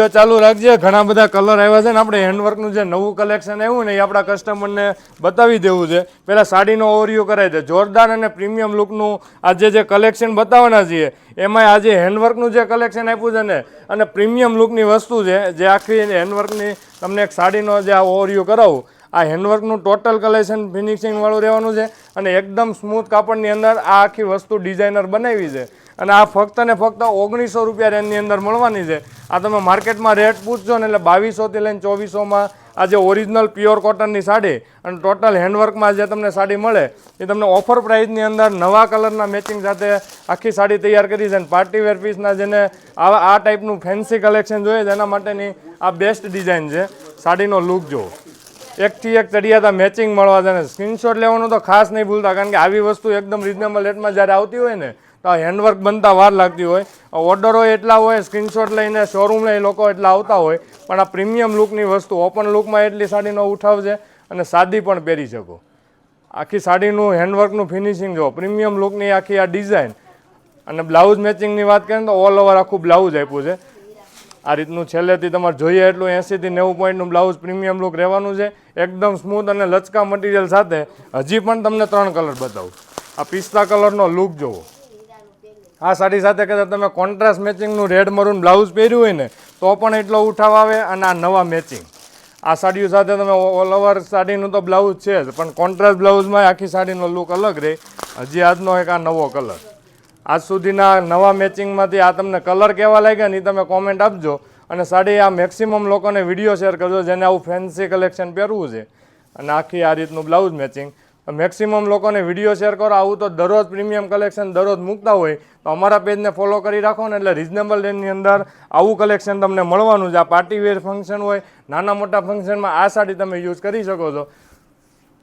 ચાલુ રાખજે ઘણા બધા કલર આવ્યા છે ને આપણે હેન્ડવર્કનું જે નવું કલેક્શન આવ્યું ને એ આપણા કસ્ટમરને બતાવી દેવું છે પહેલાં સાડીનો ઓવરવ્યૂ કરાવી દે જોરદાર અને પ્રીમિયમ લુકનું આજે જે કલેક્શન બતાવવાના છીએ એમાં આજે હેન્ડવર્કનું જે કલેક્શન આપ્યું છે ને અને પ્રીમિયમ લુકની વસ્તુ છે જે આખી હેન્ડવર્કની તમને એક સાડીનો જે આ ઓવરવ્યૂ કરાવું આ હેન્ડવર્કનું ટોટલ કલેક્શન ફિનિશિંગવાળું રહેવાનું છે અને એકદમ સ્મૂથ કાપડની અંદર આ આખી વસ્તુ ડિઝાઇનર બનાવી છે અને આ ફક્ત ને ફક્ત 1900 રૂપિયા રેન્જની અંદર મળવાની છે આ તમે માર્કેટમાં રેટ પૂછજો ને એટલે 2200થી લઈને 2400માં આ જે ઓરિજિનલ પ્યોર કોટનની સાડી અને ટોટલ હેન્ડવર્કમાં જે તમને સાડી મળે એ તમને ઓફર પ્રાઇસની અંદર નવા કલરના મેચિંગ સાથે આખી સાડી તૈયાર કરી છે અને પાર્ટીવેર પીસના જેને આ ટાઈપનું ફેન્સી કલેક્શન જોઈએ છે એના માટેની આ બેસ્ટ ડિઝાઇન છે સાડીનો લુક જુઓ એકથી એક ચડિયાતા મેચિંગ મળવા છે ને સ્ક્રીનશોટ લેવાનું તો ખાસ નહીં ભૂલતા કારણ કે આવી વસ્તુ એકદમ રિઝનેબલ રેટમાં જ્યારે આવતી હોય ને તો હેન્ડવર્ક બનતા વાર લાગતી હોય ઓર્ડરો એટલા હોય સ્ક્રીનશોટ લઈને શોરૂમ લઈ લોકો એટલા આવતા હોય પણ આ પ્રીમિયમ લુકની વસ્તુ ઓપન લુકમાં એટલી સાડીનો ઉઠાવ છે અને સાદી પણ પહેરી શકો આખી સાડીનું હેન્ડવર્કનું ફિનિશિંગ જો પ્રીમિયમ લુકની આખી આ ડિઝાઇન અને બ્લાઉઝ મેચિંગની વાત કરીએ તો ઓલ ઓવર આખું બ્લાઉઝ આપ્યું છે આ રીતનું છેલ્લેથી તમારે જોઈએ એટલું 80 થી 90 પોઈન્ટનું બ્લાઉઝ પ્રીમિયમ લુક રહેવાનું છે એકદમ સ્મૂથ અને લચકા મટીરિયલ સાથે હજી પણ તમને 3 કલર બતાવું આ પિસ્તા કલરનો લુક જોવો આ સાડી સાથે કદાચ તમે કોન્ટ્રાસ્ટ મેચિંગનું રેડ મરૂન બ્લાઉઝ પહેર્યું હોય ને તો પણ એટલો ઉઠાવ આવે અને આ નવા મેચિંગ આ સાડીઓ સાથે તમે ઓલ ઓવર સાડીનું તો બ્લાઉઝ છે જ પણ કોન્ટ્રાસ્ટ બ્લાઉઝમાં આખી સાડીનો લુક અલગ રહે હજી આજનો એક આ નવો કલર આજ સુધીના નવા મેચિંગમાંથી આ તમને કલર કેવા લાગ્યા ને એ તમે કોમેન્ટ આપજો અને સાડી આ મેક્સિમમ લોકોને વિડીયો શેર કરજો જેને આવું ફેન્સી કલેક્શન પહેરવું છે અને આખી આ રીતનું બ્લાઉઝ મેચિંગ મેક્સિમમ લોકોને વિડીયો શેર કરો આવું તો દરરોજ પ્રીમિયમ કલેક્શન દરરોજ મૂકતા હોય તો અમારા પેજને ફોલો કરી રાખો ને એટલે રિઝનેબલ રેન્જની અંદર આવું કલેક્શન તમને મળવાનું છે આ પાર્ટી વેર ફંક્શન હોય નાના મોટા ફંક્શનમાં આ સાડી તમે યુઝ કરી શકો છો